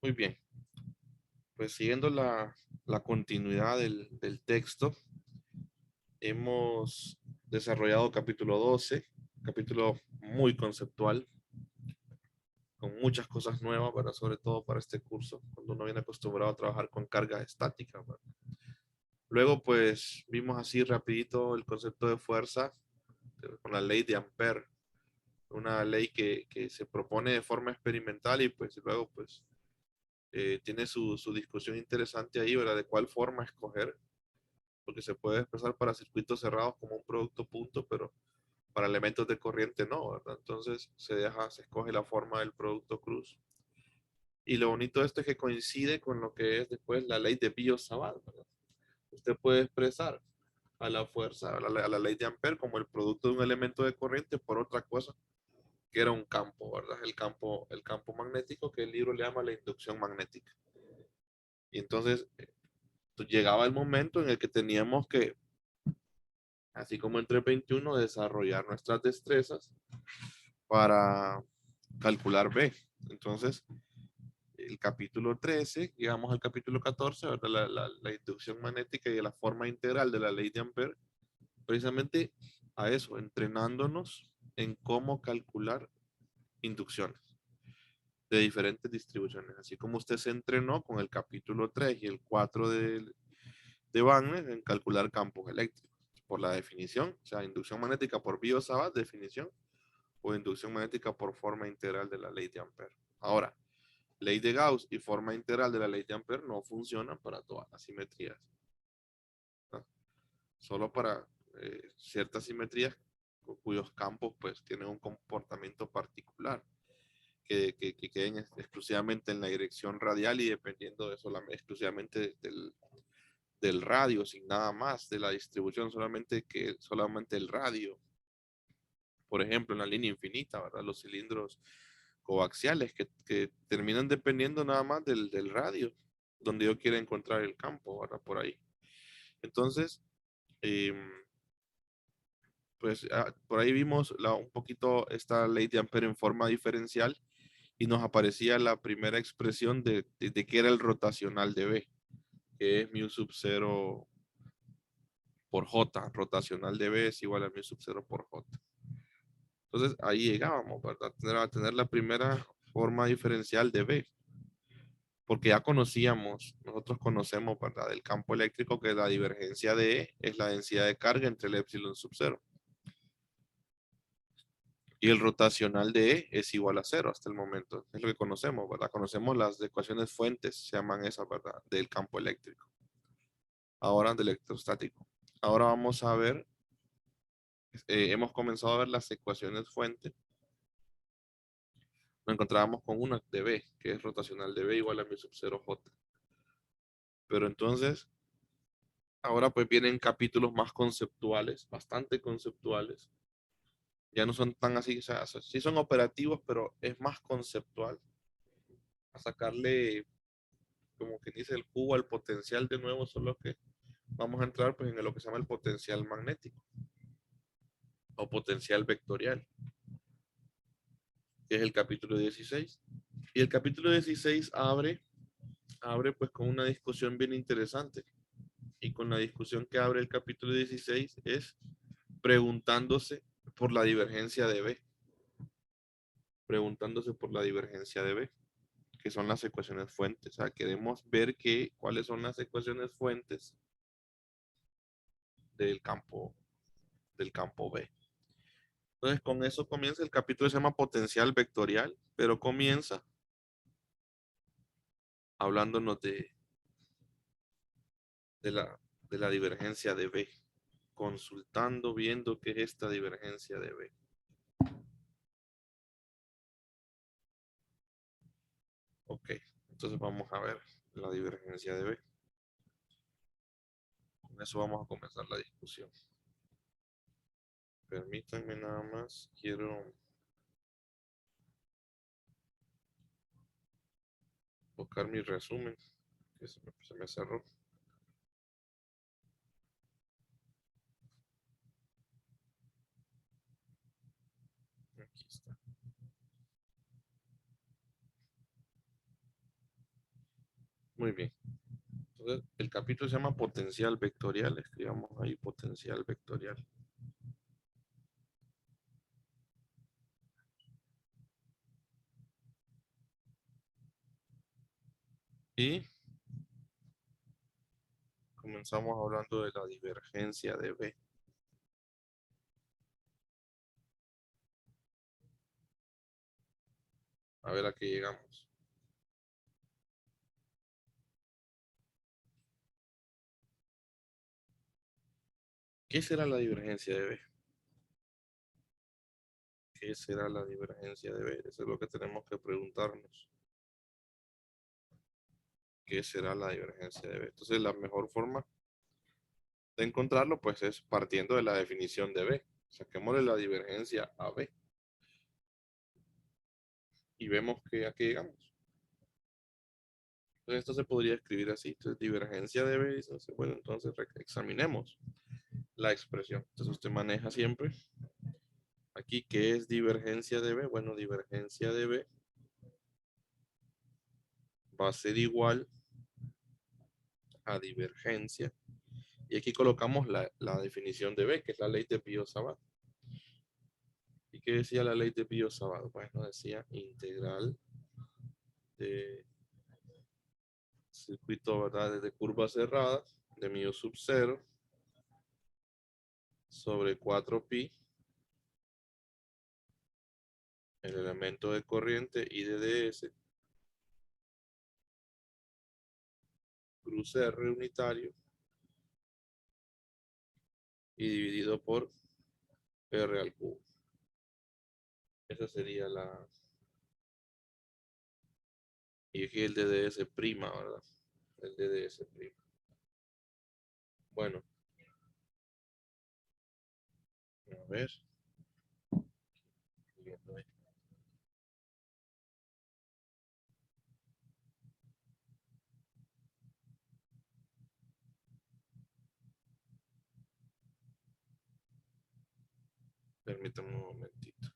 Muy bien, pues siguiendo la continuidad del texto, hemos desarrollado capítulo 12, capítulo muy conceptual, con muchas cosas nuevas, ¿verdad? Sobre todo para este curso, cuando uno viene acostumbrado a trabajar con carga estática, ¿verdad? Luego, pues, vimos así rapidito el concepto de fuerza con la ley de Ampère, una ley que se propone de forma experimental y pues luego, pues, tiene su discusión interesante ahí, ¿verdad? De cuál forma escoger, porque se puede expresar para circuitos cerrados como un producto punto, pero para elementos de corriente no, ¿verdad? Entonces se escoge la forma del producto cruz. Y lo bonito de esto es que coincide con lo que es después la ley de Biot-Savart, ¿verdad? Usted puede expresar a la fuerza, a la ley de Ampère como el producto de un elemento de corriente por otra cosa, que era un campo, ¿verdad? El campo magnético que el libro le llama la inducción magnética. Y entonces llegaba el momento en el que teníamos que, así como entre 21, desarrollar nuestras destrezas para calcular B. Entonces, el capítulo 13, llegamos al capítulo 14, ¿verdad? La inducción magnética y la forma integral de la ley de Ampère, precisamente a eso, entrenándonos en cómo calcular inducciones de diferentes distribuciones. Así como usted se entrenó con el capítulo 3 y el 4 de Wagner en calcular campos eléctricos por la definición, o sea, inducción magnética por Biot-Savart, definición, o inducción magnética por forma integral de la ley de Ampère. Ahora, ley de Gauss y forma integral de la ley de Ampère no funcionan para todas las simetrías, ¿no? Solo para ciertas simetrías cuyos campos pues tienen un comportamiento particular, que queden exclusivamente en la dirección radial y dependiendo de solamente, exclusivamente del radio, sin nada más, de la distribución, solamente el radio. Por ejemplo, en la línea infinita, ¿verdad? Los cilindros coaxiales que terminan dependiendo nada más del radio, donde yo quiera encontrar el campo, ¿verdad? Por ahí. Entonces, eh, pues por ahí vimos un poquito esta ley de Ampère en forma diferencial y nos aparecía la primera expresión de qué era el rotacional de B, que es mu sub 0 por J. Rotacional de B es igual a mu sub 0 por J. Entonces ahí llegábamos, ¿verdad? A tener la primera forma diferencial de B, porque ya conocíamos, nosotros conocemos, ¿verdad? Del campo eléctrico que la divergencia de E es la densidad de carga entre el epsilon sub 0. Y el rotacional de E es igual a 0 hasta el momento. Es lo que conocemos, ¿verdad? Conocemos las ecuaciones fuentes, se llaman esas, ¿verdad? Del campo eléctrico. Ahora del electrostático. Ahora vamos a ver, hemos comenzado a ver las ecuaciones fuentes. Nos encontrábamos con una de B, que es rotacional de B igual a mu sub 0 J. Pero entonces, ahora pues vienen capítulos más conceptuales, bastante conceptuales. Ya no son tan así, o sea, sí son operativos, pero es más conceptual. A sacarle, como que dice, el jugo al potencial de nuevo, solo que vamos a entrar pues en lo que se llama el potencial magnético o potencial vectorial, que es el capítulo 16. Y el capítulo 16 abre pues con una discusión bien interesante. Y con la discusión que abre el capítulo 16 es preguntándose por la divergencia de B. Preguntándose por la divergencia de B, que son las ecuaciones fuentes. O sea, queremos ver cuáles son las ecuaciones fuentes del campo, del campo B. Entonces, con eso comienza el capítulo, se llama potencial vectorial, pero comienza hablándonos de, la, de la divergencia de B, consultando, viendo qué es esta divergencia de B. Ok, entonces vamos a ver la divergencia de B. Con eso vamos a comenzar la discusión. Permítanme nada más, quiero buscar mi resumen, que se me cerró. Aquí está. Muy bien. Entonces, el capítulo se llama potencial vectorial. Escribamos ahí potencial vectorial. Y comenzamos hablando de la divergencia de B. A ver a qué llegamos. ¿Qué será la divergencia de B? ¿Qué será la divergencia de B? Eso es lo que tenemos que preguntarnos. ¿Qué será la divergencia de B? Entonces, la mejor forma de encontrarlo, pues, es partiendo de la definición de B. Saquémosle la divergencia a B y vemos que a qué llegamos. Entonces, esto se podría escribir así. Entonces, divergencia de B. Entonces, bueno, entonces examinemos la expresión. Entonces, usted maneja siempre aquí, ¿qué es divergencia de B? Bueno, divergencia de B va a ser igual a divergencia. Y aquí colocamos la definición de B, que es la ley de Biot-Savart. ¿Y qué decía la ley de Biot-Savart? Bueno, decía integral de circuito, ¿verdad?, de curvas cerradas de mu sub 0 sobre 4pi, el elemento de corriente I de ds, cruce R unitario y dividido por R al cubo. Esa sería la... Y aquí el DDS prima, ¿verdad? El DDS prima. Bueno, a ver. Permítame un momentito.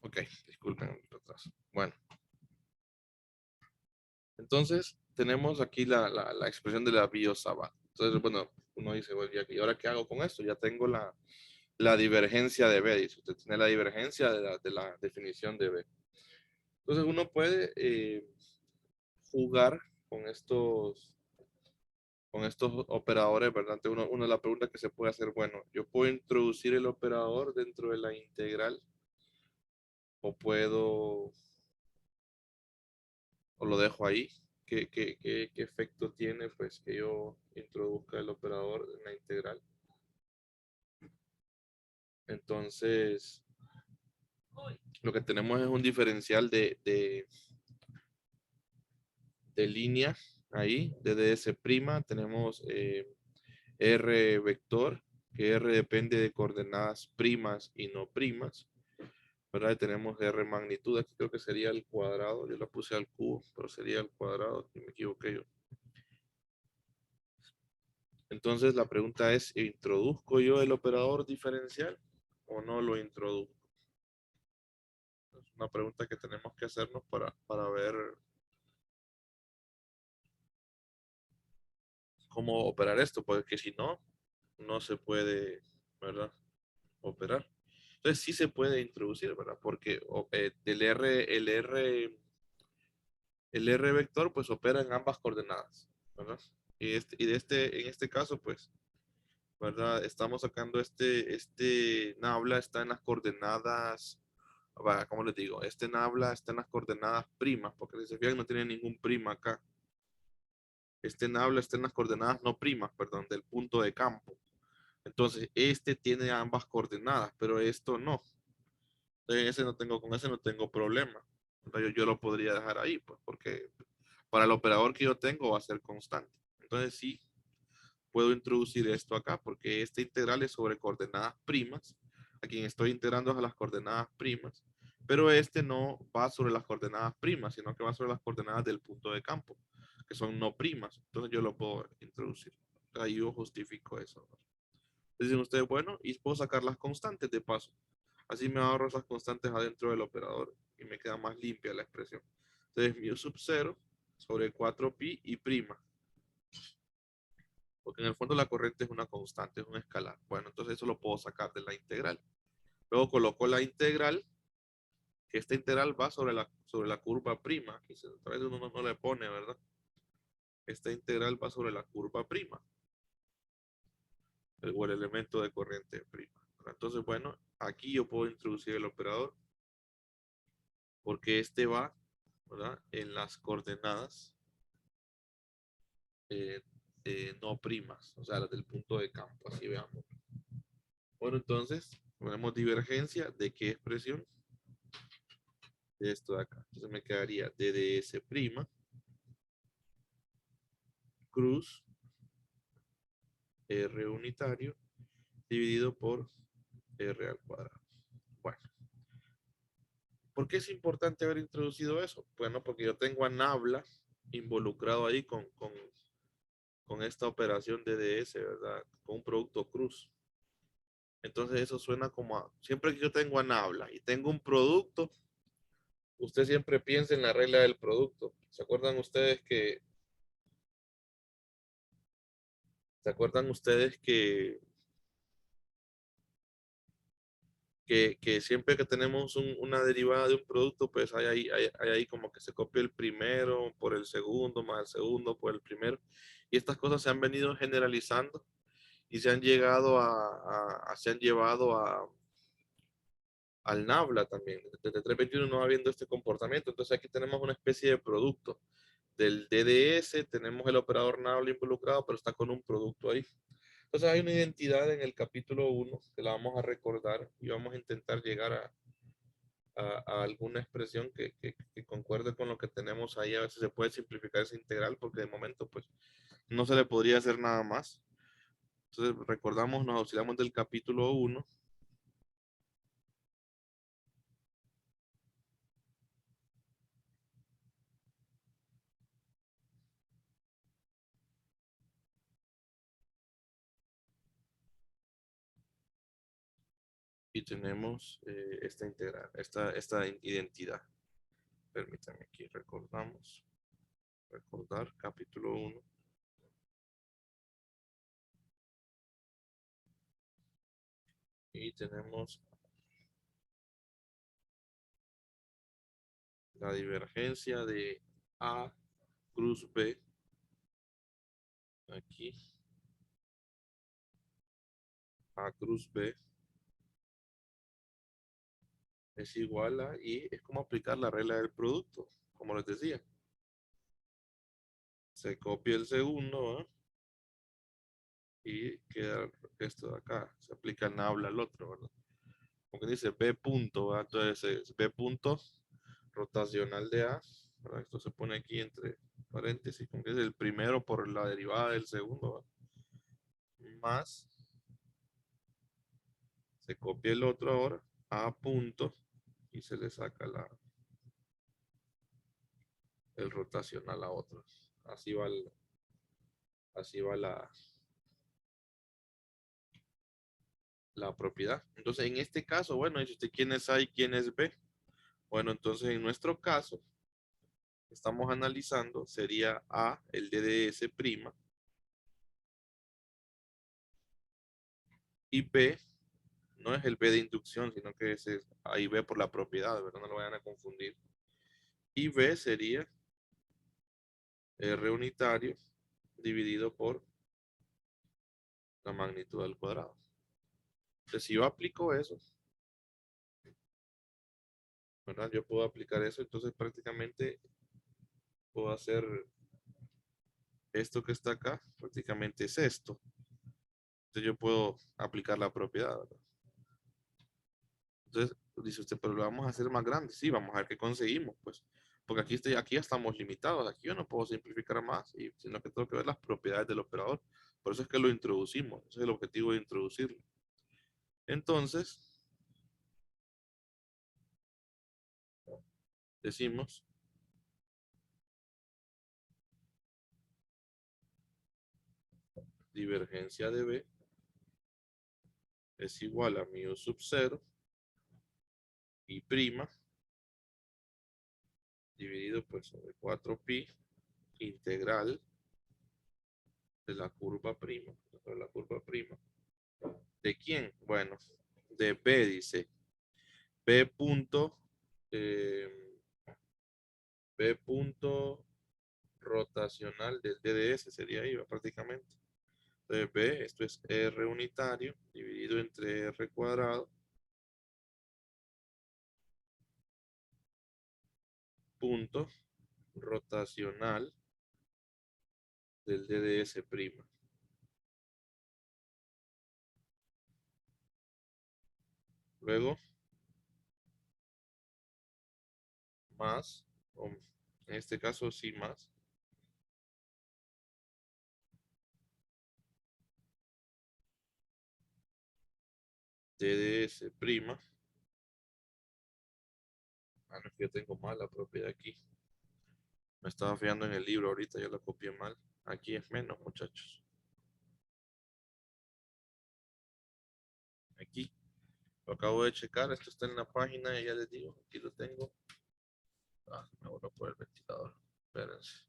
Ok, disculpen el retraso. Bueno, entonces tenemos aquí la expresión de la Biot-Savart. Entonces, bueno, uno dice, bueno, ¿y ahora qué hago con esto? Ya tengo la divergencia de B, dice. Usted tiene la divergencia de la definición de B. Entonces uno puede jugar con estos operadores, ¿verdad? Una de las preguntas que se puede hacer, bueno, yo puedo introducir el operador dentro de la integral o puedo, o lo dejo ahí. ¿Qué efecto tiene pues que yo introduzca el operador en la integral? Entonces, lo que tenemos es un diferencial de línea ahí, de ds', tenemos R vector, que R depende de coordenadas primas y no primas, ¿verdad? Y tenemos R magnitud, aquí creo que sería el cuadrado, yo lo puse al cubo, pero sería el cuadrado, y me equivoqué yo. Entonces la pregunta es, ¿introduzco yo el operador diferencial o no lo introduzco? Es una pregunta que tenemos que hacernos para ver cómo operar esto, porque si no, no se puede, ¿verdad? Operar. Entonces sí se puede introducir, ¿verdad? Porque el R vector pues opera en ambas coordenadas, ¿verdad? En este caso pues, ¿verdad? Estamos sacando este nabla está en las coordenadas, ¿cómo les digo? Este nabla está en las coordenadas primas, porque si se fijan no tiene ningún prima acá. Este nabla está en las coordenadas no primas, perdón, del punto de campo. Entonces, este tiene ambas coordenadas, pero esto no. Entonces, con ese no tengo problema. Entonces, yo lo podría dejar ahí, pues, porque para el operador que yo tengo va a ser constante. Entonces, sí, puedo introducir esto acá, porque este integral es sobre coordenadas primas. A quien estoy integrando es a las coordenadas primas, pero este no va sobre las coordenadas primas, sino que va sobre las coordenadas del punto de campo, que son no primas. Entonces, yo lo puedo introducir. Ahí yo justifico eso. Dicen ustedes, bueno, y puedo sacar las constantes de paso. Así me ahorro esas constantes adentro del operador y me queda más limpia la expresión. Entonces, mu sub 0 sobre 4pi y prima. Porque en el fondo la corriente es una constante, es un escalar. Bueno, entonces eso lo puedo sacar de la integral. Luego coloco la integral, que esta integral va sobre la curva prima. Aquí a veces uno no le pone, ¿verdad? Esta integral va sobre la curva prima. O el elemento de corriente prima. Entonces, bueno, aquí yo puedo introducir el operador porque este va, ¿verdad? En las coordenadas eh, no primas, o sea, las del punto de campo, así veamos. Bueno, entonces, ponemos divergencia de qué expresión, de esto de acá. Entonces me quedaría DDS prima cruz R unitario dividido por R al cuadrado. Bueno, ¿por qué es importante haber introducido eso? Bueno, porque yo tengo a Nabla involucrado ahí con esta operación DDS, ¿verdad? Con un producto cruz. Entonces eso suena como siempre que yo tengo a Nabla y tengo un producto, usted siempre piensa en la regla del producto. ¿Se acuerdan ustedes que siempre que tenemos una derivada de un producto, pues hay ahí como que se copia el primero por el segundo, más el segundo por el primero. Y estas cosas se han venido generalizando y se han llegado se han llevado al Nabla también. Desde 321 no va habiendo este comportamiento. Entonces aquí tenemos una especie de producto. Del DDS tenemos el operador Nabla involucrado, pero está con un producto ahí. Entonces hay una identidad en el capítulo 1 que la vamos a recordar y vamos a intentar llegar a alguna expresión que concuerde con lo que tenemos ahí. A ver si se puede simplificar esa integral porque de momento pues no se le podría hacer nada más. Entonces recordamos, nos auxiliamos del capítulo 1 y tenemos esta integral, esta identidad. Permítanme aquí, recordar capítulo 1. Y tenemos la divergencia de A cruz B aquí, A cruz B es igual a, y es como aplicar la regla del producto, como les decía. Se copia el segundo, ¿verdad? Y queda esto de acá, se aplica el nabla al otro, ¿verdad? Como que dice B punto, ¿verdad? Entonces es B punto rotacional de A, ¿verdad? Esto se pone aquí entre paréntesis, como que es el primero por la derivada del segundo, ¿verdad? Más Se copia el otro ahora, A punto, y se le saca el rotacional a otros. Así va la propiedad. Entonces, en este caso, bueno, dice usted quién es A y quién es B. Bueno, entonces en nuestro caso, estamos analizando, sería A, el DDS prima, y B, no es el B de inducción, sino que es ahí B por la propiedad, ¿verdad? No lo vayan a confundir. Y B sería R unitario dividido por la magnitud al cuadrado. Entonces, si yo aplico eso, ¿verdad? Yo puedo aplicar eso, entonces prácticamente puedo hacer esto que está acá, prácticamente es esto. Entonces yo puedo aplicar la propiedad, ¿verdad? Entonces dice usted, pero lo vamos a hacer más grande. Sí, vamos a ver qué conseguimos, pues. Porque aquí ya estamos limitados. Aquí yo no puedo simplificar más, sino que tengo que ver las propiedades del operador. Por eso es que lo introducimos. Ese es el objetivo de introducirlo. Entonces, decimos divergencia de B es igual a mu sub 0 y prima dividido pues sobre 4pi integral de la curva prima, de la curva prima. ¿De quién? Bueno, de B dice B punto, eh, B punto rotacional del DDS sería ahí prácticamente. Entonces B, esto es R unitario dividido entre R cuadrado punto rotacional del DDS prima. Luego, más, o en este caso sí más, DDS prima. Ah, no, es que yo tengo mal la propiedad aquí. Me estaba fijando en el libro ahorita, yo la copié mal. Aquí es menos, muchachos. Aquí. Lo acabo de checar, esto está en la página y ya les digo, aquí lo tengo. Ah, me voló por el ventilador. Espérense.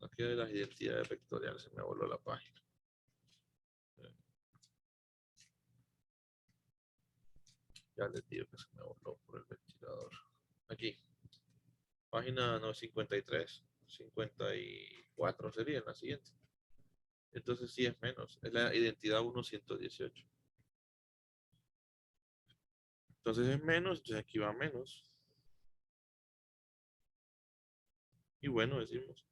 Aquí de las identidades vectoriales se me voló la página. Ya les digo que se me voló por el ventilador. Aquí. Página no, 53. 54 sería en la siguiente. Entonces sí es menos. Es la identidad 118. Entonces es menos, entonces aquí va menos. Y bueno, decimos.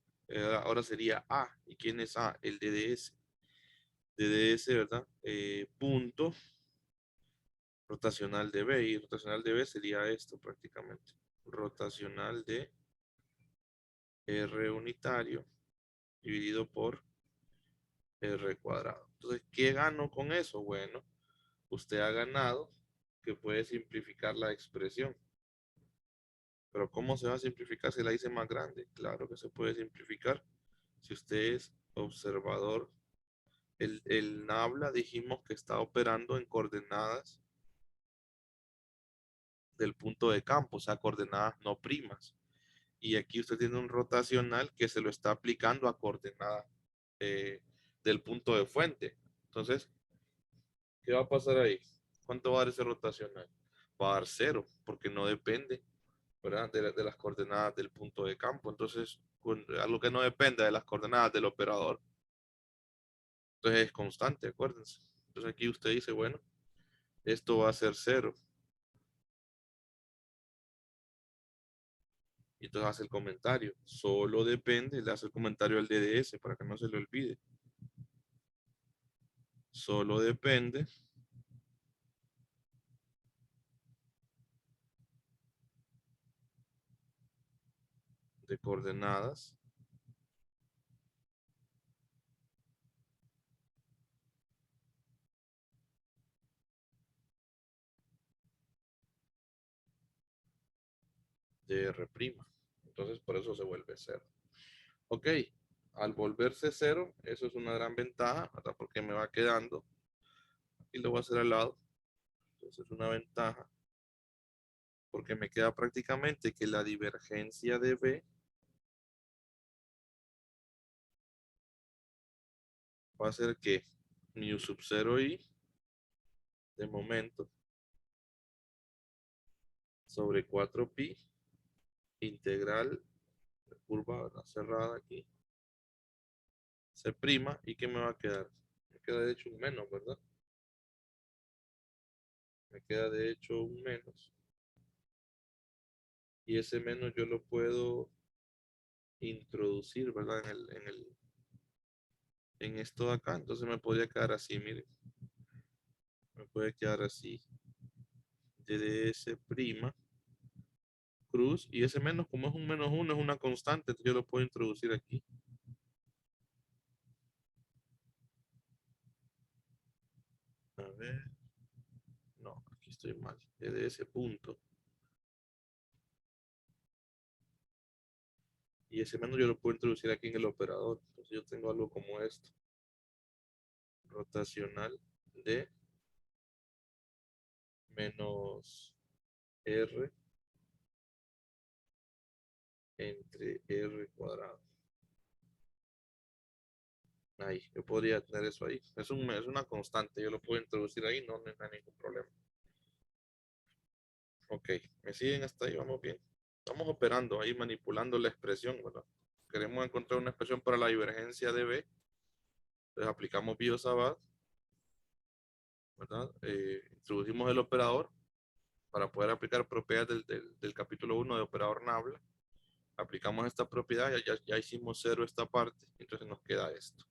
Ahora sería A. ¿Y quién es A? El DDS. DDS, ¿verdad? Punto rotacional de B. Y rotacional de B sería esto prácticamente. Rotacional de R unitario dividido por R cuadrado. Entonces, ¿qué gano con eso? Bueno, usted ha ganado que puede simplificar la expresión. Pero ¿cómo se va a simplificar si la hice más grande? Claro que se puede simplificar. Si usted es observador, el NABLA dijimos que está operando en coordenadas del punto de campo, o sea, coordenadas no primas. Y aquí usted tiene un rotacional que se lo está aplicando a coordenadas eh, del punto de fuente. Entonces, ¿qué va a pasar ahí? ¿Cuánto va a dar ese rotacional? Va a dar cero, porque no depende, ¿verdad? De las coordenadas del punto de campo. Entonces, algo que no depende de las coordenadas del operador, entonces es constante, acuérdense. Entonces aquí usted dice, bueno, esto va a ser cero. Y entonces hace el comentario. Solo depende, le hace el comentario al DDS para que no se le olvide. Solo depende de coordenadas de R'. Entonces por eso se vuelve 0. Ok, al volverse 0, eso es una gran ventaja, ¿verdad? Porque me va quedando, y lo voy a hacer al lado, entonces es una ventaja, porque me queda prácticamente que la divergencia de B va a ser que mu sub 0i de momento sobre 4pi integral de curva, ¿verdad?, cerrada aquí, C', ¿y qué me va a quedar? Me queda de hecho un menos, ¿verdad? Me queda de hecho un menos. Y ese menos yo lo puedo introducir, ¿verdad? En esto de acá. Entonces me podría quedar así, miren. Me puede quedar así. ds' cruz. Y ese menos, como es un menos 1, es una constante. Entonces yo lo puedo introducir aquí. A ver. No, aquí estoy mal. ds punto. Y ese menos yo lo puedo introducir aquí en el operador. Entonces yo tengo algo como esto. Rotacional de menos r entre r cuadrado. Ahí, yo podría tener eso ahí. Es una constante, yo lo puedo introducir ahí, no hay ningún problema. Ok, me siguen hasta ahí, vamos bien. Estamos operando ahí, manipulando la expresión, ¿verdad? Queremos encontrar una expresión para la divergencia de B. Entonces aplicamos Biot-Savart, ¿verdad? Introducimos el operador para poder aplicar propiedades del capítulo 1 de operador Nabla. Aplicamos esta propiedad, ya hicimos 0 esta parte, entonces nos queda esto.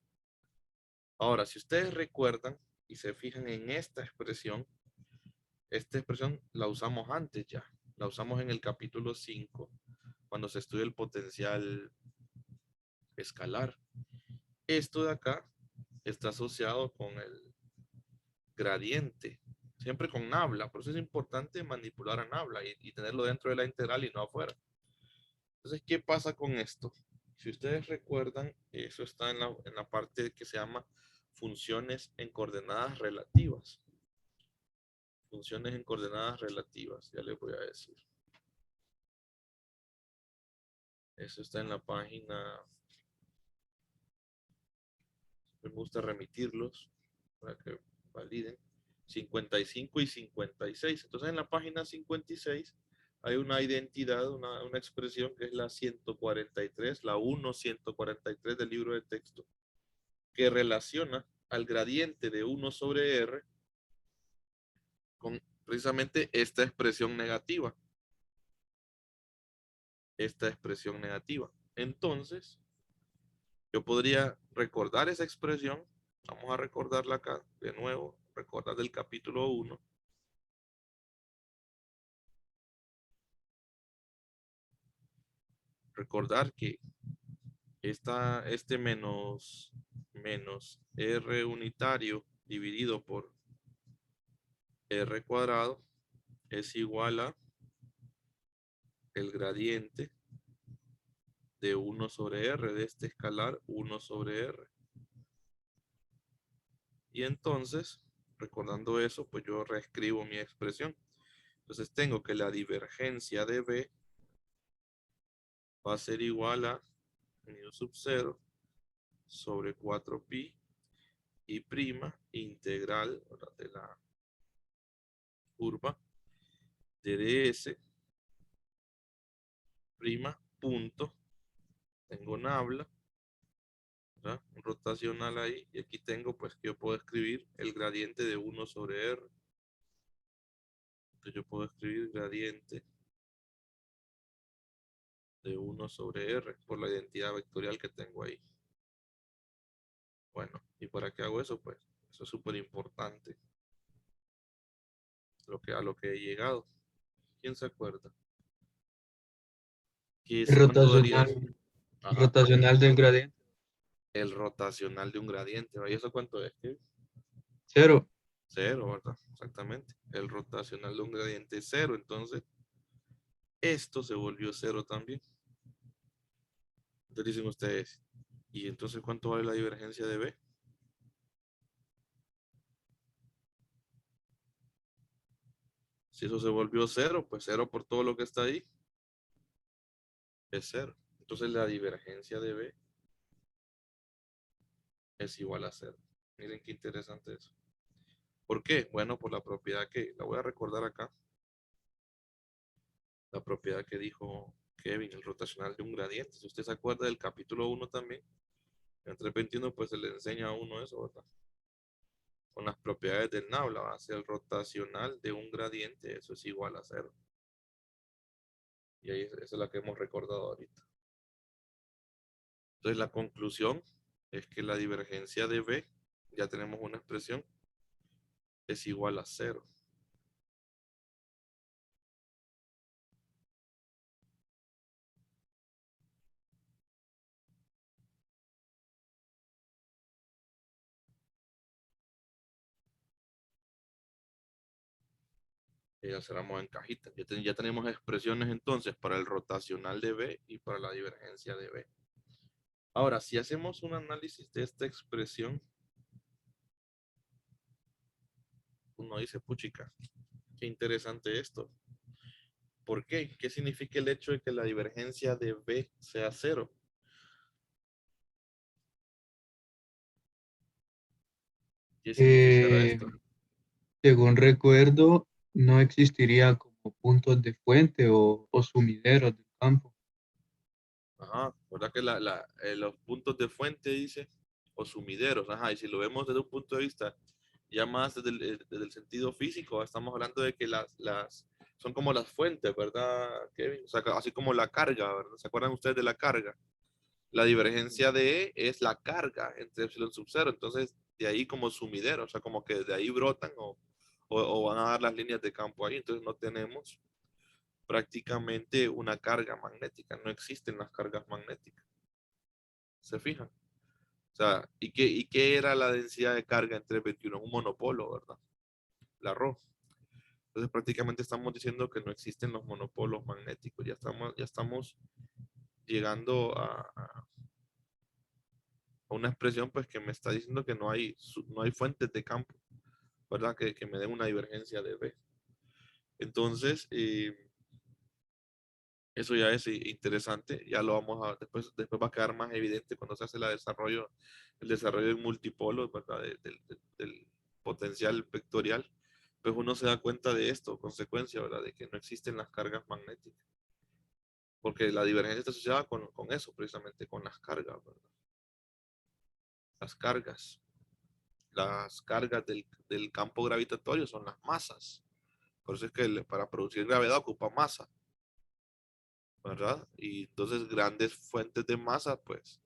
Ahora, si ustedes recuerdan y se fijan en esta expresión la usamos antes ya. La usamos en el capítulo 5, cuando se estudia el potencial escalar. Esto de acá está asociado con el gradiente, siempre con Nabla. Por eso es importante manipular a Nabla y tenerlo dentro de la integral y no afuera. Entonces, ¿qué pasa con esto? Si ustedes recuerdan, eso está en la parte que se llama funciones en coordenadas relativas. Funciones en coordenadas relativas, ya les voy a decir. Eso está en la página. Me gusta remitirlos para que validen. 55 y 56. Entonces en la página 56 hay una identidad, una expresión que es la 143, la 1.143 del libro de texto, que relaciona al gradiente de 1 sobre R con precisamente esta expresión negativa. Esta expresión negativa. Entonces, yo podría recordar esa expresión. Vamos a recordarla acá de nuevo. Recordar del capítulo 1. Recordar que este menos R unitario dividido por R cuadrado es igual a el gradiente de 1 sobre R, de este escalar 1 sobre R. Y entonces, recordando eso, pues yo reescribo mi expresión. Entonces tengo que la divergencia de B va a ser igual a mu sub 0 sobre 4pi y prima integral de la curva de ds prima punto, tengo Nabla, ¿verdad?, un rotacional ahí, y aquí tengo pues que yo puedo escribir el gradiente de 1 sobre R. Entonces yo puedo escribir gradiente de 1 sobre R por la identidad vectorial que tengo ahí. Bueno, ¿y para qué hago eso? Pues eso es súper importante. A lo que he llegado. ¿Quién se acuerda? ¿Qué es cuánto daría eso? Rotacional, Ajá, rotacional del gradiente. el rotacional de un gradiente. ¿Y eso cuánto es? ¿Qué? 0. 0, ¿verdad? Exactamente. El rotacional de un gradiente es 0. Entonces, esto se volvió cero también. Entonces dicen ustedes, ¿y entonces cuánto vale la divergencia de B? Si eso se volvió cero, pues cero por todo lo que está ahí es cero. Entonces la divergencia de B es igual a cero. Miren qué interesante eso. ¿Por qué? Bueno, por la propiedad que, la voy a recordar acá, la propiedad que dijo Kevin, el rotacional de un gradiente. Si usted se acuerda del capítulo 1 también, en 321 pues se le enseña a uno eso, ¿verdad? Con las propiedades del nado, la base del rotacional de un gradiente, eso es igual a cero. Y ahí esa es la que hemos recordado ahorita. Entonces la conclusión es que la divergencia de B, ya tenemos una expresión, es igual a cero. Y ya cerramos en cajitas. Ya tenemos expresiones entonces para el rotacional de B y para la divergencia de B. Ahora, si hacemos un análisis de esta expresión, uno dice, puchica, qué interesante esto. ¿Por qué? ¿Qué significa el hecho de que la divergencia de B sea cero? ¿Qué significará Eh, esto? Según recuerdo, no existiría como puntos de fuente o sumideros del campo. Ajá, ¿verdad que los puntos de fuente dice? O sumideros, ajá, y si lo vemos desde un punto de vista ya más desde el sentido físico, estamos hablando de que son como las fuentes, ¿verdad, Kevin? O sea, así como la carga, ¿verdad? ¿Se acuerdan ustedes de la carga? La divergencia de E es la carga entre epsilon sub cero, entonces de ahí como sumidero, o sea, como que de ahí brotan o van a dar las líneas de campo ahí, entonces no tenemos prácticamente una carga magnética, no existen las cargas magnéticas, ¿se fijan? O sea, ¿y qué era la densidad de carga en 321? Un monopolo, ¿verdad? La Rho. Entonces prácticamente estamos diciendo que no existen los monopolos magnéticos, ya estamos llegando a una expresión pues que me está diciendo que no hay fuentes de campo, ¿verdad? Que me den una divergencia de B. Entonces, eso ya es interesante, ya lo vamos a, después va a quedar más evidente cuando se hace el desarrollo del multipolo, ¿verdad? Del potencial vectorial, pues uno se da cuenta de esto, consecuencia, ¿verdad? De que no existen las cargas magnéticas, porque la divergencia está asociada con eso, precisamente, con las cargas, ¿verdad? Las cargas. Las cargas del campo gravitatorio son las masas. Por eso es que para producir gravedad ocupa masa, ¿verdad? Y entonces grandes fuentes de masa, pues,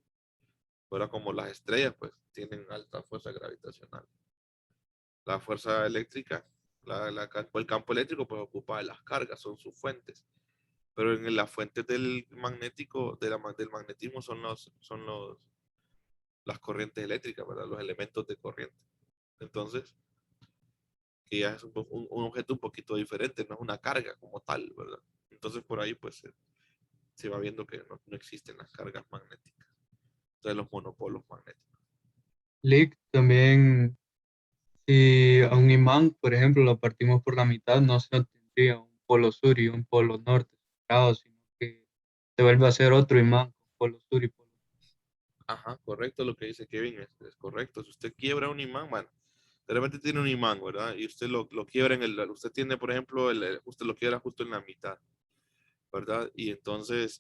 fuera como las estrellas, pues, tienen alta fuerza gravitacional. La fuerza eléctrica, el campo eléctrico, pues, ocupa de las cargas, son sus fuentes. Pero en las fuentes del magnético, del magnetismo las corrientes eléctricas, ¿verdad? Los elementos de corriente. Entonces, que ya es un objeto un poquito diferente, no es una carga como tal, ¿verdad? Entonces por ahí pues se va viendo que no existen las cargas magnéticas, entonces los monopolos magnéticos. Lick, también, si a un imán, por ejemplo, lo partimos por la mitad, no se obtendría un polo sur y un polo norte separados, sino que se vuelve a hacer otro imán con polo sur y polo norte. Ajá, correcto lo que dice Kevin, es correcto. Si usted quiebra un imán, bueno, de repente tiene un imán, ¿verdad? Y usted lo quiebra usted tiene, por ejemplo, usted lo quiebra justo en la mitad, ¿verdad? Y entonces,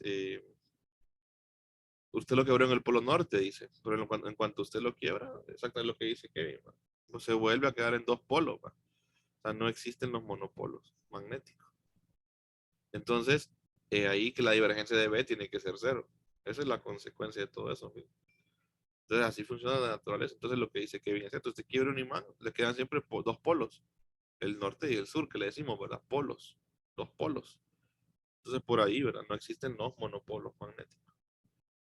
usted lo quebró en el polo norte, dice, pero en cuanto usted lo quiebra, exactamente lo que dice Kevin, ¿va? Pues se vuelve a quedar en dos polos, ¿va? O sea, no existen los monopolos magnéticos. Entonces, ahí que la divergencia de B tiene que ser cero. Esa es la consecuencia de todo eso. ¿Sí? Entonces, así funciona la naturaleza. Entonces, lo que dice Kevin es cierto. Usted quiebra un imán, le quedan siempre dos polos. El norte y el sur, que le decimos, ¿verdad? Polos. Dos polos. Entonces, por ahí, ¿verdad? No existen los monopolos magnéticos.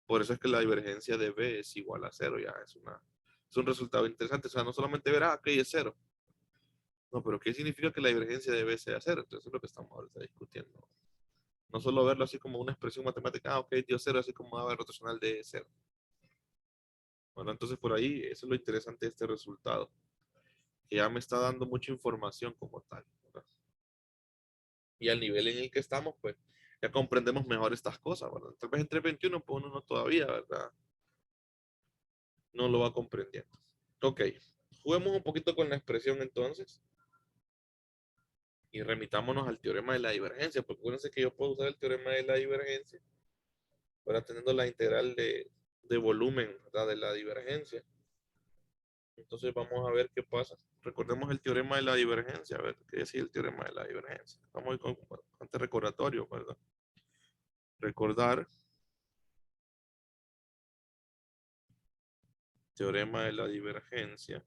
Por eso es que la divergencia de B es igual a cero. Ya es un resultado interesante. O sea, no solamente ver, ok, es cero. No, pero ¿qué significa que la divergencia de B sea cero? Entonces, es lo que estamos ahorita discutiendo. No solo verlo así como una expresión matemática, ok, dio cero, así como daba el rotacional de cero. Bueno, entonces por ahí, eso es lo interesante de este resultado, que ya me está dando mucha información como tal, ¿verdad? Y al nivel en el que estamos, pues ya comprendemos mejor estas cosas, ¿verdad? Tal vez en 321, pues uno no todavía, ¿verdad? No lo va comprendiendo. Ok, juguemos un poquito con la expresión entonces y remitámonos al teorema de la divergencia, porque acuérdense que yo puedo usar el teorema de la divergencia para teniendo la integral de volumen, ¿verdad? De la divergencia. Entonces vamos a ver qué pasa. Recordemos el teorema de la divergencia, a ver qué decía el teorema de la divergencia. Estamos con bastante recordatorio, ¿verdad? Recordar teorema de la divergencia.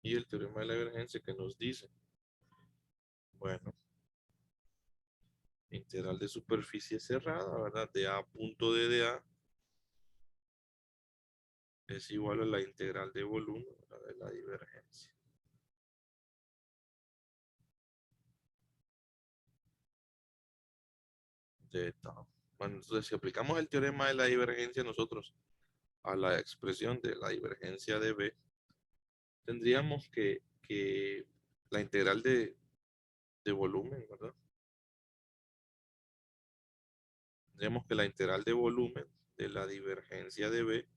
Y el teorema de la divergencia que nos dice, bueno, integral de superficie cerrada, ¿verdad? De A punto de A es igual a la integral de volumen, ¿verdad? De la divergencia. De tau. Bueno, entonces si aplicamos el teorema de la divergencia nosotros a la expresión de la divergencia de B, tendríamos que la integral de volumen, ¿verdad? Tendríamos que la integral de volumen de la divergencia de B,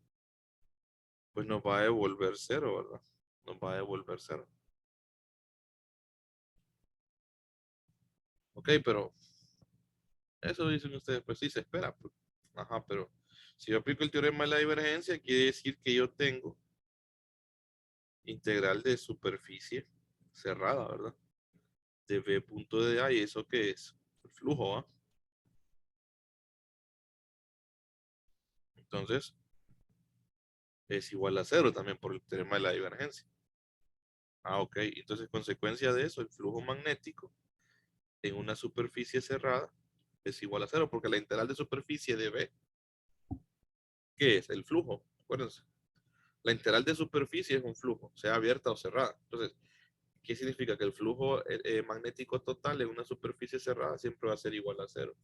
pues nos va a devolver cero, ¿verdad? Nos va a devolver cero. Ok, pero eso dicen ustedes, pues sí se espera. Pues. Ajá, pero si yo aplico el teorema de la divergencia, quiere decir que yo tengo integral de superficie cerrada, ¿verdad? De B punto de A, y eso que es el flujo, ¿ah? Entonces es igual a cero también por el teorema de la divergencia. Ah, ok. Entonces, consecuencia de eso, el flujo magnético en una superficie cerrada es igual a cero, porque la integral de superficie de B, ¿qué es? El flujo. Acuérdense. La integral de superficie es un flujo, sea abierta o cerrada. Entonces, ¿qué significa? Que el flujo magnético total en una superficie cerrada siempre va a ser igual a cero.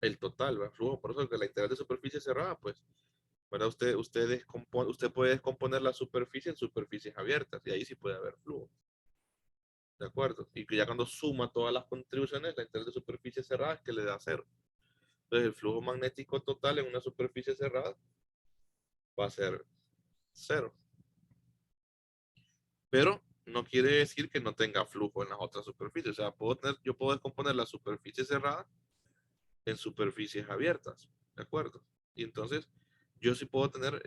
El total, ¿verdad? Flujo, por eso que la integral de superficie cerrada, pues, ¿verdad? Usted puede descomponer la superficie en superficies abiertas y ahí sí puede haber flujo. ¿De acuerdo? Y que ya cuando suma todas las contribuciones, la integral de superficie cerrada es que le da cero. Entonces el flujo magnético total en una superficie cerrada va a ser cero. Pero no quiere decir que no tenga flujo en las otras superficies. O sea, yo puedo descomponer la superficie cerrada en superficies abiertas. ¿De acuerdo? Y entonces yo sí puedo tener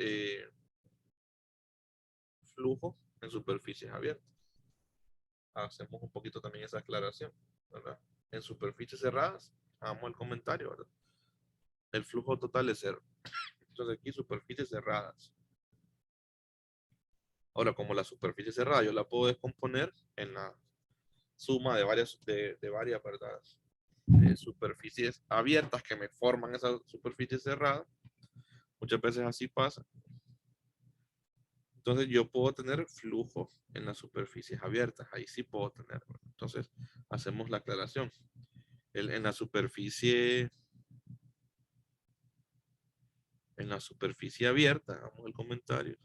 flujo en superficies abiertas. Hacemos un poquito también esa aclaración, ¿verdad? En superficies cerradas, hagamos el comentario, ¿verdad? El flujo total es cero. Entonces aquí superficies cerradas. Ahora, como la superficie cerrada yo la puedo descomponer en la suma de varias, ¿verdad? Superficies abiertas que me forman esa superficie cerrada. Muchas veces así pasa. Entonces yo puedo tener flujo en las superficies abiertas. Ahí sí puedo tener. Entonces hacemos la aclaración. En la superficie abierta, hagamos el comentario.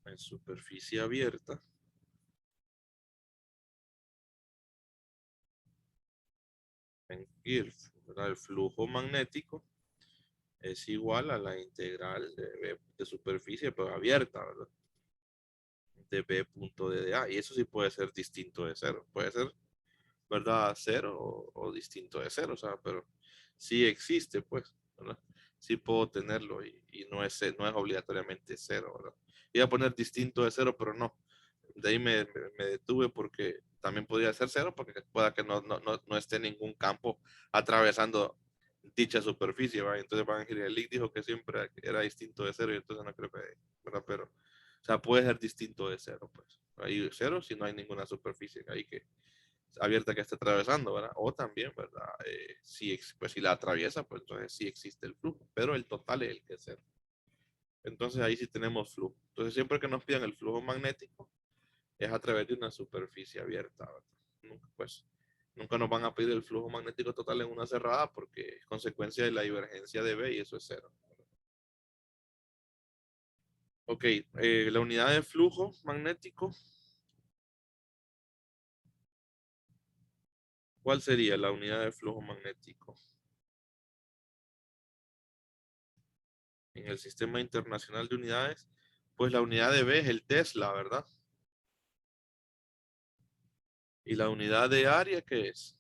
En superficie abierta, en IRF, ¿verdad? El flujo magnético es igual a la integral de superficie pero abierta, ¿verdad? De B punto de A. Y eso sí puede ser distinto de cero. Puede ser, ¿verdad? Cero o distinto de cero, o sea, pero sí existe, pues, ¿verdad? Sí puedo tenerlo y no es obligatoriamente cero, ¿verdad? Iba a poner distinto de cero, pero no. De ahí me detuve porque también podría ser cero, porque pueda que no esté ningún campo atravesando dicha superficie, ¿va? Entonces Van Lick dijo que siempre era distinto de cero y entonces no creo que, ¿verdad? Pero, o sea, puede ser distinto de cero, pues. Ahí 0 si no hay ninguna superficie ahí que abierta que esté atravesando, ¿verdad? O también, ¿verdad? Pues, si la atraviesa, pues entonces sí existe el flujo, pero el total es el que es 0. Entonces ahí sí tenemos flujo. Entonces siempre que nos pidan el flujo magnético es a través de una superficie abierta, ¿verdad? Nunca nos van a pedir el flujo magnético total en una cerrada porque es consecuencia de la divergencia de B y eso es 0. Ok, la unidad de flujo magnético, ¿cuál sería la unidad de flujo magnético? En el Sistema Internacional de Unidades, pues la unidad de B es el Tesla, ¿verdad? ¿Y la unidad de área qué es?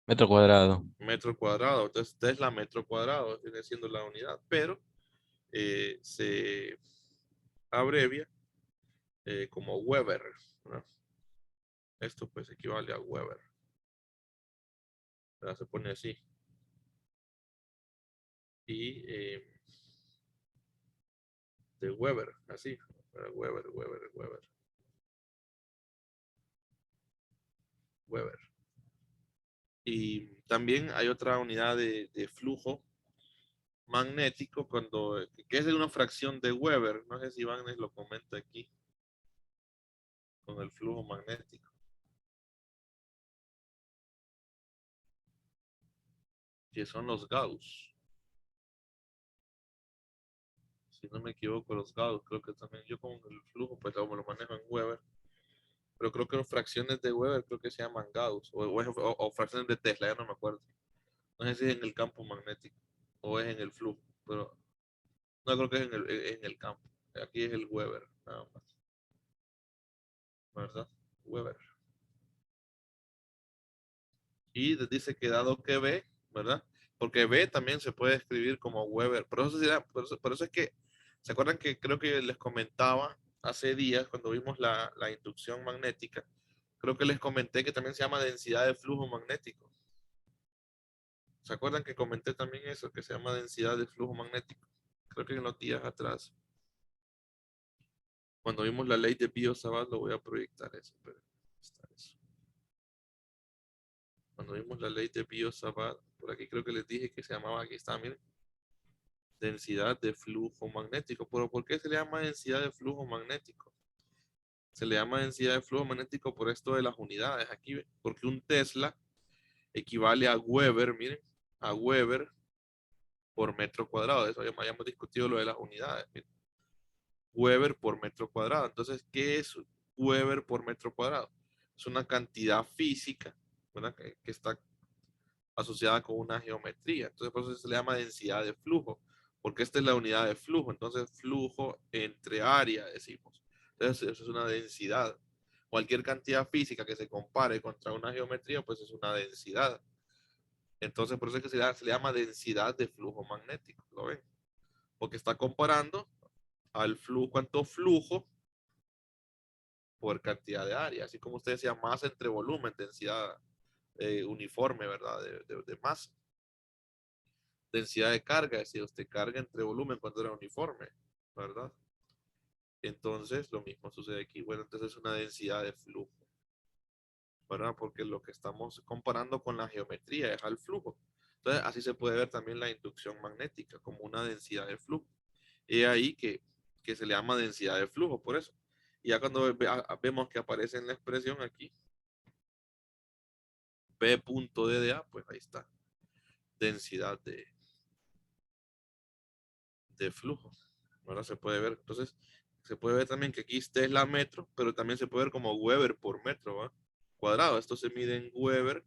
Metro cuadrado. Metro cuadrado. Entonces Tesla metro cuadrado viene siendo la unidad, pero se abrevia como Weber, ¿verdad? Esto pues equivale a Weber. ¿Verdad? Se pone así. Y de Weber, así. Weber, Weber, Weber. Weber. Y también hay otra unidad de flujo magnético que es de una fracción de Weber. No sé si Iván lo comenta aquí con el flujo magnético. Que son los Gauss. Si no me equivoco, los Gauss, creo que también yo con el flujo, pues lo manejo en Weber. Pero creo que las fracciones de Weber creo que se llaman Gauss o fracciones de Tesla, ya no me acuerdo. No sé si es en el campo magnético o es en el flujo, pero no creo que es en el campo. Aquí es el Weber, nada más. ¿Verdad? Weber. Y dice que dado que B, ¿verdad? Porque B también se puede escribir como Weber. Por eso es que, ¿se acuerdan que creo que les comentaba hace días cuando vimos la inducción magnética? Creo que les comenté que también se llama densidad de flujo magnético. ¿Se acuerdan que comenté también eso, que se llama densidad de flujo magnético? Creo que en los días atrás. Cuando vimos la ley de Biot-Savart, lo voy a proyectar eso. Pero está eso. Cuando vimos la ley de Biot-Savart, por aquí creo que les dije que se llamaba, aquí está, miren, densidad de flujo magnético. ¿Pero por qué se le llama densidad de flujo magnético? Se le llama densidad de flujo magnético por esto de las unidades aquí, porque un Tesla equivale a Weber, miren, a Weber por metro cuadrado. Eso ya hayamos discutido lo de las unidades. Miren. Weber por metro cuadrado. Entonces, ¿qué es Weber por metro cuadrado? Es una cantidad física, ¿verdad? Que está asociada con una geometría. Entonces, por eso se le llama densidad de flujo, porque esta es la unidad de flujo. Entonces, flujo entre área, decimos. Entonces, eso es una densidad. Cualquier cantidad física que se compare contra una geometría, pues es una densidad. Entonces, por eso es que se le llama densidad de flujo magnético. ¿Lo ven? Porque está comparando al flujo, cuánto flujo por cantidad de área. Así como usted decía, masa entre volumen, densidad uniforme, ¿verdad? De masa. Densidad de carga, es decir, usted carga entre volumen cuando era uniforme, ¿verdad? Entonces, lo mismo sucede aquí. Bueno, entonces es una densidad de flujo, ¿verdad? Porque lo que estamos comparando con la geometría es al flujo. Entonces, así se puede ver también la inducción magnética como una densidad de flujo. Y ahí que se le llama densidad de flujo, por eso. Y ya cuando vemos que aparece en la expresión aquí, P.dda, pues ahí está, densidad de flujo. Ahora se puede ver, entonces, se puede ver también que aquí es Tesla metro, pero también se puede ver como Weber por metro, ¿va? Cuadrado. Esto se mide en Weber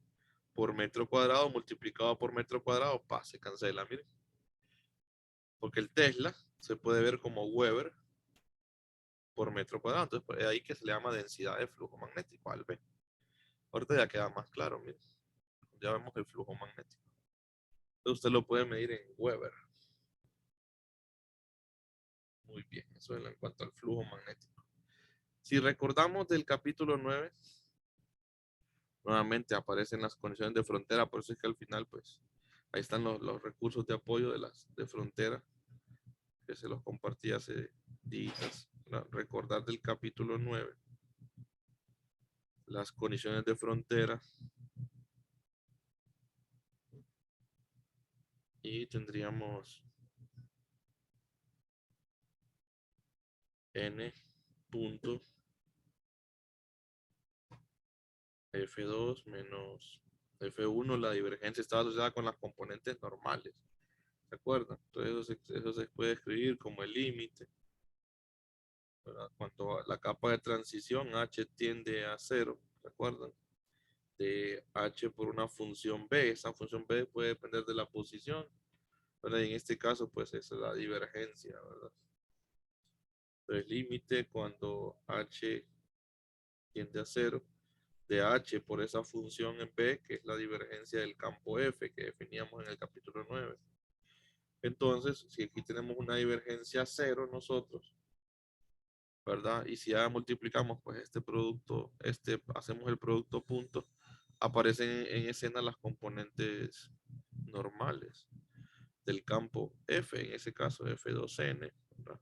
por metro cuadrado multiplicado por metro cuadrado, se cancela, miren. Porque el Tesla se puede ver como Weber por metro cuadrado. Entonces, pues, es ahí que se le llama densidad de flujo magnético, al B. Ahorita ya queda más claro, miren. Ya vemos el flujo magnético. Entonces, usted lo puede medir en Weber. Muy bien, eso es en cuanto al flujo magnético. Si recordamos del capítulo 9, nuevamente aparecen las condiciones de frontera, por eso es que al final, pues, ahí están los recursos de apoyo de frontera, que se los compartí hace días. recordar del capítulo 9 las condiciones de frontera y tendríamos n punto F2 menos F1, la divergencia está asociada con las componentes normales. ¿Se acuerdan? Entonces eso se puede escribir como el límite. Cuando la capa de transición H tiende a 0, ¿se acuerdan? De H por una función B. Esa función B puede depender de la posición, ¿verdad? Y en este caso, pues es la divergencia, ¿verdad? Entonces, límite cuando H tiende a 0 de H por esa función en B, que es la divergencia del campo F que definíamos en el capítulo 9. Entonces, si aquí tenemos una divergencia 0 nosotros, ¿verdad? Y si ya multiplicamos pues este producto, hacemos el producto punto, aparecen en escena las componentes normales del campo F, en ese caso F2N, ¿verdad?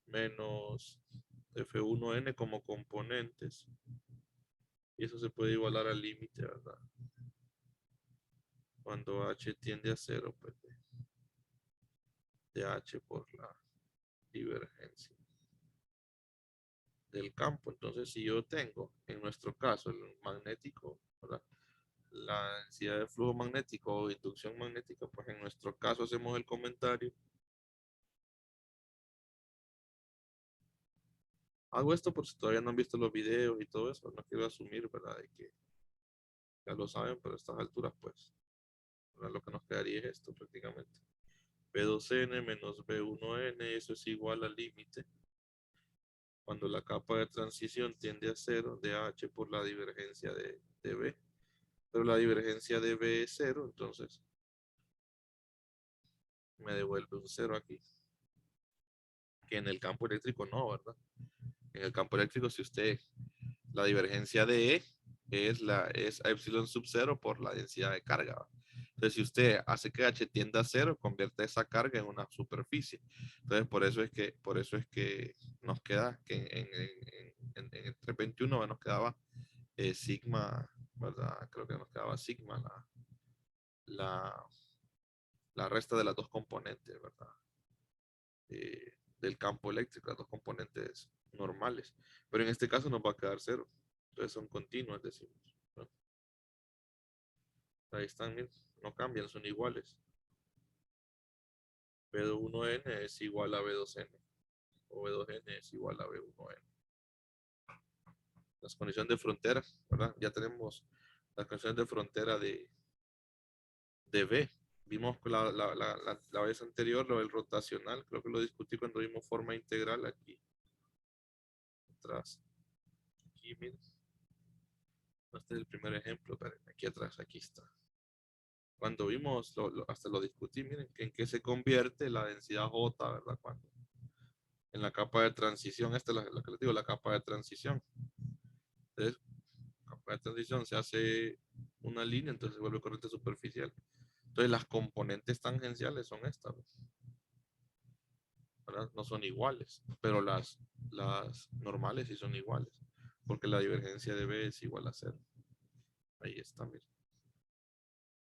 Menos F1N como componentes. Y eso se puede igualar al límite, ¿verdad? Cuando H tiende a 0, pues de H por la divergencia del campo. Entonces, si yo tengo, en nuestro caso, el magnético, ¿verdad? La densidad de flujo magnético o inducción magnética, pues en nuestro caso hacemos el comentario. Hago esto por si todavía no han visto los videos y todo eso, no quiero asumir, ¿verdad? De que ya lo saben, pero a estas alturas, pues, ¿verdad? Lo que nos quedaría es esto prácticamente. B2N menos B1N, eso es igual al límite cuando la capa de transición tiende a 0 de H por la divergencia de B. Pero la divergencia de B es 0, entonces me devuelve un 0 aquí. Que en el campo eléctrico no, ¿verdad? En el campo eléctrico, si usted, la divergencia de E es epsilon sub 0 por la densidad de carga, ¿verdad? Entonces, si usted hace que H tienda a 0, convierte esa carga en una superficie. Entonces, por eso es que nos queda que en el 321 nos quedaba sigma, ¿verdad? Creo que nos quedaba sigma la, la resta de las dos componentes, ¿verdad? Del campo eléctrico, las dos componentes normales. Pero en este caso nos va a quedar 0. Entonces son continuas, decimos, ¿no? Ahí están, miren, no cambian, son iguales. B1N es igual a B2N o B2N es igual a B1N. Las condiciones de frontera, ¿verdad? Ya tenemos las condiciones de frontera de B. Vimos la vez anterior lo del rotacional, creo que lo discutí cuando vimos forma integral aquí atrás. Aquí, miren. Este es el primer ejemplo, espérenme, aquí atrás, aquí está. Cuando vimos, hasta lo discutí, miren, en qué se convierte la densidad J, ¿verdad? Cuando en la capa de transición, esta es la que les digo, la capa de transición. Entonces, la capa de transición se hace una línea, entonces se vuelve corriente superficial. Entonces, las componentes tangenciales son estas, ¿verdad? No son iguales, pero las normales sí son iguales, porque la divergencia de B es igual a 0. Ahí está, miren.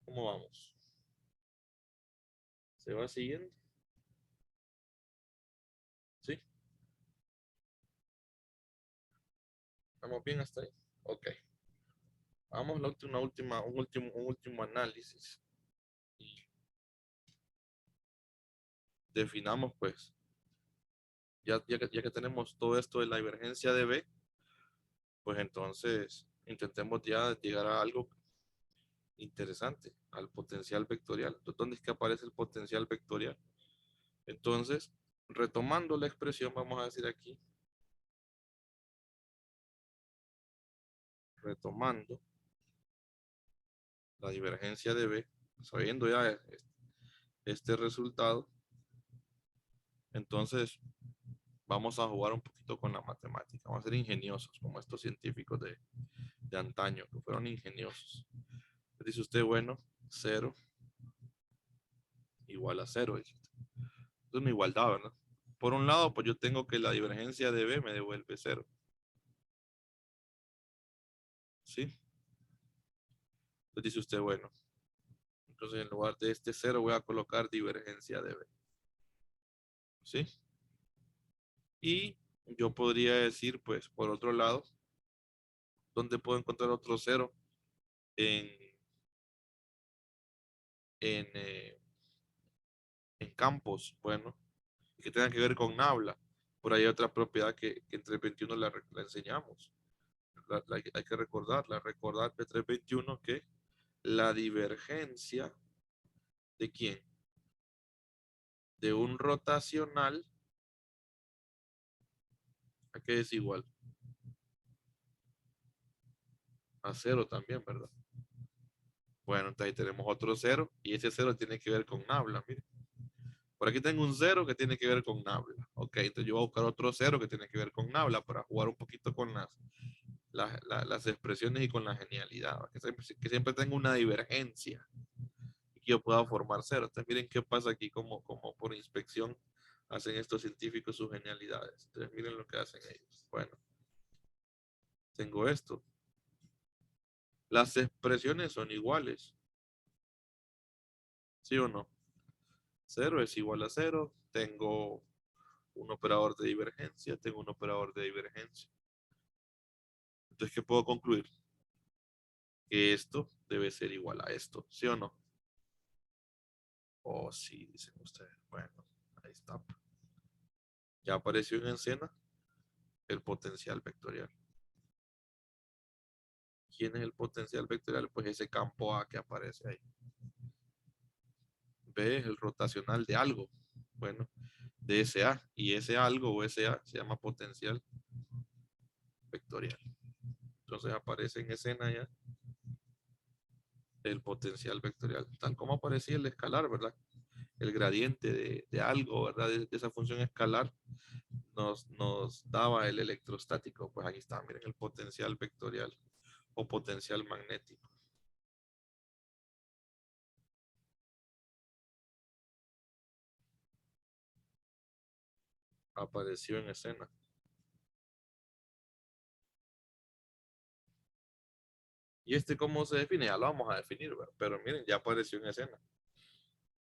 ¿Cómo vamos? ¿Se va siguiendo? ¿Sí? ¿Estamos bien hasta ahí? Ok. Vamos a un último análisis. Y definamos, pues, ya que tenemos todo esto de la divergencia de B, pues entonces intentemos ya llegar a algo interesante, al potencial vectorial. Entonces, ¿dónde es que aparece el potencial vectorial? Entonces, retomando la expresión, vamos a decir aquí, retomando la divergencia de B, sabiendo ya este resultado, entonces vamos a jugar un poquito con la matemática, vamos a ser ingeniosos como estos científicos de antaño, que fueron ingeniosos. Dice usted, bueno, 0 igual a 0. Es una igualdad, ¿verdad? Por un lado, pues yo tengo que la divergencia de B me devuelve 0. ¿Sí? Entonces dice usted, bueno, entonces en lugar de este 0 voy a colocar divergencia de B. ¿Sí? Y yo podría decir, pues, por otro lado, ¿dónde puedo encontrar otro 0? En, en, eh, en campos, bueno, que tenga que ver con Nabla. Por ahí hay otra propiedad que en 321 la enseñamos. Hay que recordarla. Recordar de 321 que la divergencia de quién? De un rotacional, ¿a qué es igual? A 0 también, ¿verdad? Bueno, entonces ahí tenemos otro 0 y ese 0 tiene que ver con Nabla, mire. Por aquí tengo un 0 que tiene que ver con Nabla. Ok, entonces yo voy a buscar otro 0 que tiene que ver con Nabla para jugar un poquito con las expresiones y con la genialidad. Que siempre tengo una divergencia y que yo pueda formar 0. Entonces miren qué pasa aquí como por inspección hacen estos científicos sus genialidades. Entonces miren lo que hacen ellos. Bueno, tengo esto. Las expresiones son iguales. ¿Sí o no? 0 es igual a 0. Tengo un operador de divergencia. Tengo un operador de divergencia. Entonces, ¿qué puedo concluir? Que esto debe ser igual a esto. ¿Sí o no? Oh, sí, dicen ustedes. Bueno, ahí está. Ya apareció en escena el potencial vectorial. ¿Quién es el potencial vectorial? Pues ese campo A que aparece ahí. B es el rotacional de algo. Bueno, de ese A. Y ese algo o ese A se llama potencial vectorial. Entonces aparece en escena ya el potencial vectorial. Tal como aparecía el escalar, ¿verdad? El gradiente de algo, ¿verdad? De esa función escalar nos daba el electrostático. Pues aquí está, miren el potencial vectorial o potencial magnético. Apareció en escena. ¿Y este cómo se define? Ya lo vamos a definir, ¿verdad? Pero miren, ya apareció en escena.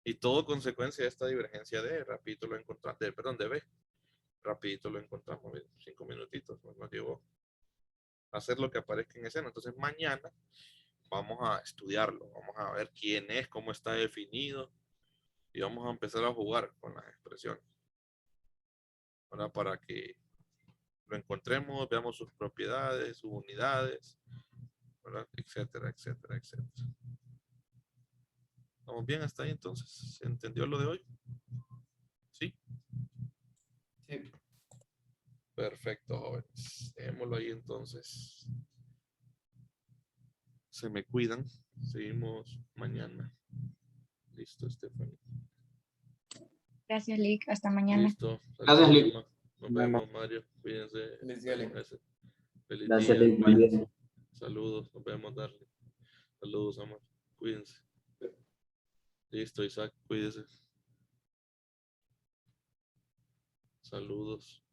Y todo consecuencia de esta divergencia de, rapidito lo encontramos, perdón, de B. Rapidito lo encontramos, miren, 5 minutitos, pues nos llevó a hacer lo que aparezca en escena. Entonces mañana vamos a estudiarlo, vamos a ver quién es, cómo está definido y vamos a empezar a jugar con las expresiones. Ahora para que lo encontremos, veamos sus propiedades, sus unidades, ¿verdad? Etcétera, etcétera, etcétera. ¿Estamos bien hasta ahí entonces? ¿Se entendió lo de hoy? ¿Sí? Sí. Perfecto, jóvenes. Dejémoslo ahí entonces. Se me cuidan. Seguimos mañana. Listo, Stephanie. Gracias, Lick. Hasta mañana. Listo. Gracias, Lick. Emma. Nos vemos, Mario. Cuídense. Feliz día, Lick. Feliz Gracias, día. Lick, también. Saludos. Nos vemos, Darle. Saludos, amor. Cuídense. Listo, Isaac. Cuídese. Saludos.